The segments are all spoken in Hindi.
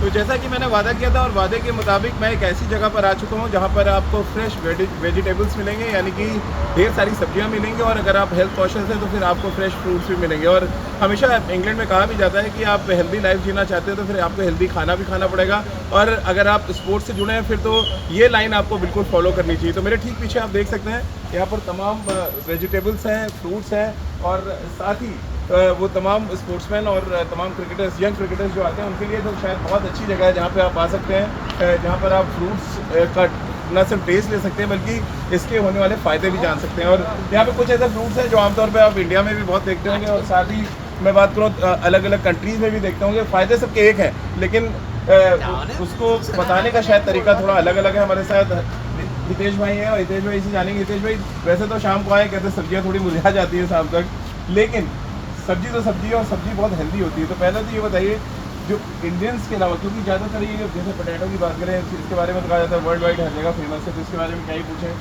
तो जैसा कि मैंने वादा किया था और वादे के मुताबिक मैं एक ऐसी जगह पर आ चुका हूँ जहाँ पर आपको फ्रेश वेजिटेबल्स मिलेंगे, यानी कि ढेर सारी सब्जियाँ मिलेंगी, और अगर आप हेल्थ कॉन्शियस हैं तो फिर आपको फ्रेश फ्रूट्स भी मिलेंगे। और हमेशा इंग्लैंड में कहा भी जाता है कि आप हेल्दी लाइफ जीना चाहते हो तो फिर आपको हेल्दी खाना भी खाना पड़ेगा, और अगर आप स्पोर्ट्स से जुड़े हैं फिर तो ये लाइन आपको बिल्कुल फॉलो करनी चाहिए। तो मेरे ठीक पीछे आप देख सकते हैं यहाँ पर तमाम वेजिटेबल्स हैं, फ्रूट्स हैं, और साथ ही वो तमाम स्पोर्ट्समैन और तमाम क्रिकेटर्स, यंग क्रिकेटर्स जो आते हैं उनके लिए तो शायद बहुत अच्छी जगह है जहाँ पे आप आ सकते हैं, जहाँ पर आप फ्रूट्स का न सिर्फ टेस्ट ले सकते हैं बल्कि इसके होने वाले फ़ायदे भी जान सकते हैं। और यहाँ पे कुछ ऐसे फ्रूट्स हैं जो आमतौर पे आप इंडिया में भी बहुत देखते होंगे, और साथ ही मैं बात करूँ अलग अलग कंट्रीज़ में भी देखते होंगे। फ़ायदे सबके एक हैं, लेकिन उसको बताने का शायद तरीका थोड़ा अलग अलग है। हमारे साथ हितेश भाई हैं, और हितेश भाई से जानेंगे। हितेश भाई, वैसे तो शाम को आए कहते सब्जियाँ थोड़ी मुरझा जाती है शाम तक, लेकिन सब्जी तो सब्जी है और सब्जी बहुत हेल्दी होती है। तो पहले तो ये बताइए, जो इंडियंस के अलावा, क्योंकि ज़्यादातर ये जैसे पोटैटो की बात करें इसके बारे में तो कहा जाता है वर्ल्ड वाइड हर जगह फेमस है, तो इसके बारे में क्या ही पूछें।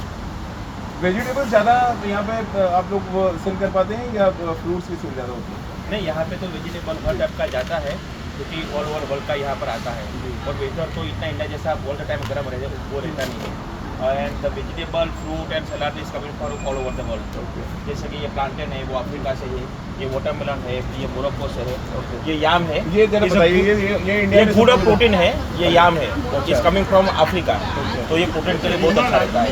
वेजिटेबल्स ज़्यादा यहाँ पे आप लोग वो सेल कर पाते हैं या फ्रूट्स की सेल ज़्यादा होती है? नहीं, यहाँ पे तो वेजिटेबल हर टाइप का जाता है, क्योंकि ऑल ओवर वर्ल्ड का यहाँ पर आता है। और वेदर तो इतना इंडिया जैसा ऑल द टाइम गर्म रहे वो रहता नहीं है। And the vegetable, fruit and salad is coming from all over the world. जैसे कि ये प्लांटेन है वो अफ्रीका से है, ये वाटरमेलन है, ये मोरक्को से है, ये याम है, ये जरा बताइए, ये इंडिया में फूड ऑफ प्रोटीन है, ये याम है, इज कमिंग फ्रॉम अफ्रीका। तो ये प्रोटीन के लिए बहुत अच्छा रहता है।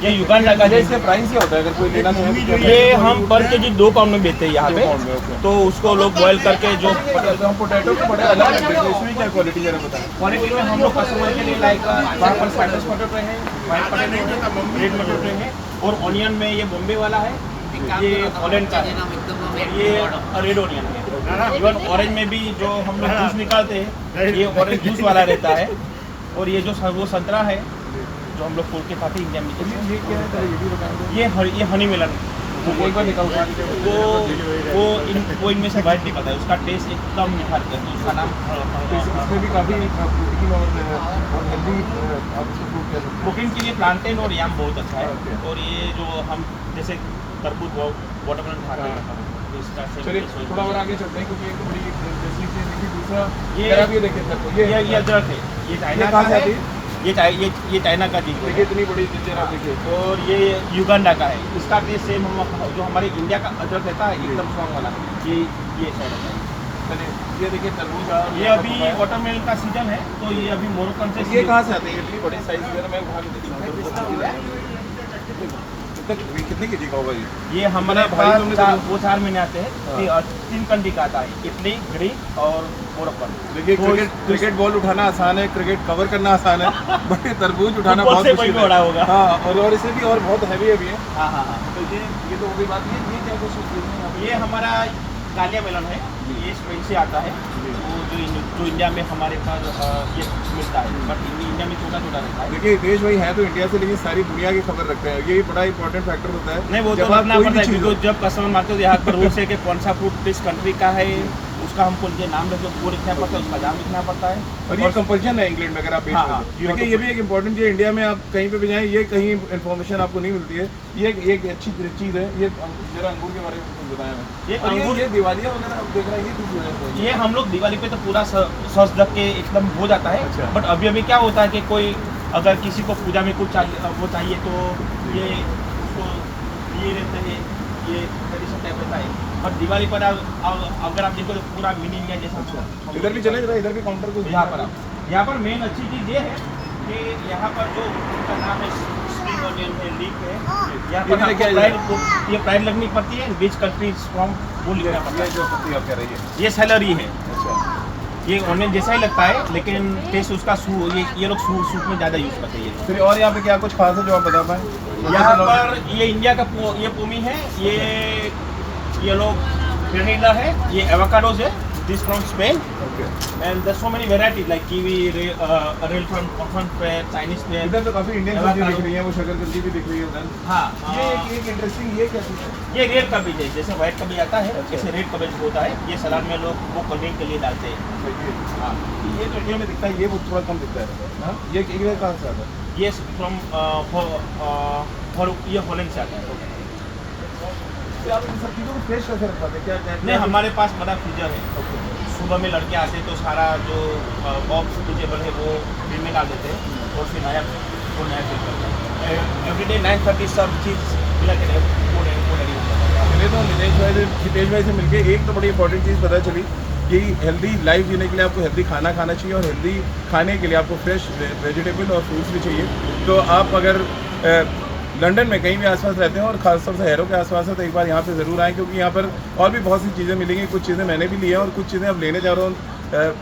ये युगांडा का है। इसका प्राइस क्या होता है अगर कोई लेना चाहे? ये हम पर केजी 2 पाउंड में बेचते हैं यहाँ पे। तो उसको लोग बॉयल करके जो हम पोटैटो को बड़े अलग रखते हैं, इसमें क्या क्वालिटी जरा बताएं। क्वालिटी में हम लोग कस्टमर के लिए लाइक वहाँ पर स्पाइडस पोटैटो है, व्हाइट पोटैटो है, रेड पोटैटो है, और ऑनियन में ये बॉम्बे वाला है, ये हॉलैंड का है, ये रेड ऑनियन है। इवन ऑरेंज में भी जो हम लोग जूस निकालते हैं ये ऑरेंज जूस वाला रहता है। और ये जो वो संतरा है जो हम लोग फोड़ के खाते हैं इंडिया में, ये क्या है ये भी बताएंगे। ये हनी मेलन, एक बार निकालता है वो इनमें से वाइट निकलता है, उसका टेस्ट एकदम मीठा रहता है, तो उसका नाम इसमें भी काफ़ी प्रोटीन और हेल्दी प्रोटीन के लिए प्लांटेन और याम बहुत अच्छा है। और ये जो हम जैसे तरबूज वाटरमेलन खाते हैं इसका चलिए थोड़ा और आगे चलते हैं, क्योंकि एक बड़ी इंटरेस्टिंग चीज़ देखिए। दूसरा ये देखिए सर, ये अदरक है, ये चाइना का है, ये चाइना का चीज़ देखिए इतनी बड़ी चीज़ें आप देखिए। और ये युगांडा का है, इसका टेस्ट सेम हम जो हमारे इंडिया का अदरक रहता है एकदम स्ट्रॉन्ग वाला, ये चाइना का है। चलिए ये देखिए तरबूज, ये अभी वाटरमेलन का सीजन है, तो ये अभी मोरक्कन से। ये कहाँ से आते हैं इतनी बड़ी साइज वगैरह? मैं उठा के दिखाऊँ कितने के जी का होगा ये हमारे पास वो 4 महीने आते हैं। 3 कंट्री का आता है, इटली, ग्रीक और मोरक्कन। देखिए क्रिकेट बॉल उठाना आसान है, क्रिकेट कवर करना आसान है, बट तरबूज उठाना बहुत मुश्किल बड़ा होगा। हाँ, और इसे भी और बहुत हैवी है। हाँ हाँ हाँ। तो ये तो हो गई बात। ये क्या कुछ ये हमारा कालिया मेलन है, ये स्पेन से आता है। वो जो इंडिया में हमारे पास ये मिलता है, बट इंडिया में छोटा छोटा रहता है। देखिए हितेश भाई हैं तो इंडिया से, लेकिन सारी दुनिया की खबर रखते हैं, ये बड़ा इंपॉर्टेंट फैक्टर होता है। नहीं, वो तो रखना पड़ता है, क्योंकि जब कस्टमर मांगते हो यहाँ पर रूल्स है कि कौन सा फूड किस कंट्री का है, उसका हमको उनके नाम में वो लिखना पड़ता है, उसका नाम लिखना पड़ता है। और ये कंपल्शन है इंग्लैंड में अगर आप देखिए। ये भी एक इंपॉर्टेंट चीज़, इंडिया में आप कहीं पे भी जाएं ये कहीं इन्फॉर्मेशन आपको नहीं मिलती है। ये एक अच्छी चीज़ है। ये जरा अंगूर के बारे में कुछ बताया मैं। ये दिवालिया वगैरह आप देख रहे हैं, ये हम लोग दिवाली पे तो पूरा सज धज के एकदम हो जाता है। अच्छा। बट अभी क्या होता है कि कोई अगर किसी को पूजा में कुछ चाहिए वो चाहिए तो ये उसको ये रहते हैं, ये ट्रेडिशनल टाइप रहता है। और दिवाली पर अगर आप देखो तो पूरा मिनी इंडिया जैसा। इधर भी चले जरा, इधर भी काउंटर को यहाँ पर मेन अच्छी चीज़ ये है कि यहाँ पर जो उनका नाम है स्प्रिंग ऑनियन है, लीक है, यहाँ पर ये प्राइड लगनी पड़ती है। बीच कंट्री फ्रॉम वो लिखना पड़ता है। जो पत्ती आप कह रही है ये सैलरी है। अच्छा, ये ऑनियन जैसा ही लगता है, लेकिन टेस्ट उसका ये लोग सूप में ज़्यादा यूज़ करते हैं। फिर और यहाँ पे क्या कुछ खास है जो आप बता पाएँ? यहाँ पर ये इंडिया का ये पोमी है, ये लोग वेनिला है, ये एवोकाडोज है, this from Spain. And there so many varieties like kiwi, रेल फ्रॉम ऑफन पेयर, चाइनीज पेयर। इधर तो काफी इंडियन सब्जी दिख रही है, वो शकरकंदी भी दिख रही है उधर। हाँ, ये एक इंटरेस्टिंग, ये क्या चीज़ है? ये रेड कबीज है, जैसे व्हाइट कबीज आता है जैसे रेड कबीज होता है। ये सलाद में लोग वो कलरिंग के लिए डालते हैं। हाँ, ये जो इंडिया में दिखता है ये वो थोड़ा कम दिखता है। हाँ, ये कहाँ से आता है? ये फ्रॉम ये हॉलैंड से आता है। आप इन सब चीज़ों को फ्रेश कैसे रख पाते हैं? क्या नहीं, हमारे पास बड़ा फ्रीजर है। सुबह में लड़के आते हैं तो सारा जो बॉक्स वेजिटेबल है वो फ्रिज में डाल देते हैं और फिर नया फिल करते हैं। एवरीडे 9:30 सब चीज़ मिला के वो रेडी हो जाता है। चलिए, तो हितेश भाई से मिलके एक तो बड़ी इंपॉर्टेंट चीज़ पता चली कि हेल्दी लाइफ जीने के लिए आपको हेल्दी खाना खाना चाहिए और हेल्दी खाने के लिए आपको फ्रेश वेजिटेबल और फ्रूट्स भी चाहिए। तो आप अगर लंदन में कहीं भी आसपास रहते हैं और ख़ासतौर से हैरो के आसपास है तो एक बार यहाँ पे ज़रूर आएँ, क्योंकि यहाँ पर और भी बहुत सी चीज़ें मिलेंगी। कुछ चीज़ें मैंने भी ली हैं और कुछ चीज़ें अब लेने जा रहा हूँ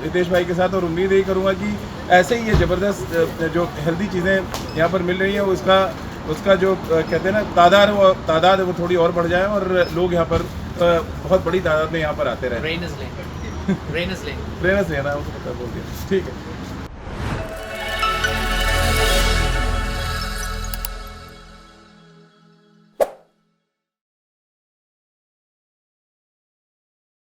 हितेश भाई के साथ, और उम्मीद यही करूँगा कि ऐसे ही ये ज़बरदस्त जो हेल्दी चीज़ें यहाँ पर मिल रही हैं उसका जो कहते हैं ना तादाद है वो थोड़ी और बढ़ जाए और लोग यहाँ पर बहुत बड़ी तादाद में यहाँ पर आते रहे। ट्रेनर्स लेना ट्रेनर्स लेना है, वो तो पता बोल दिया। ठीक है।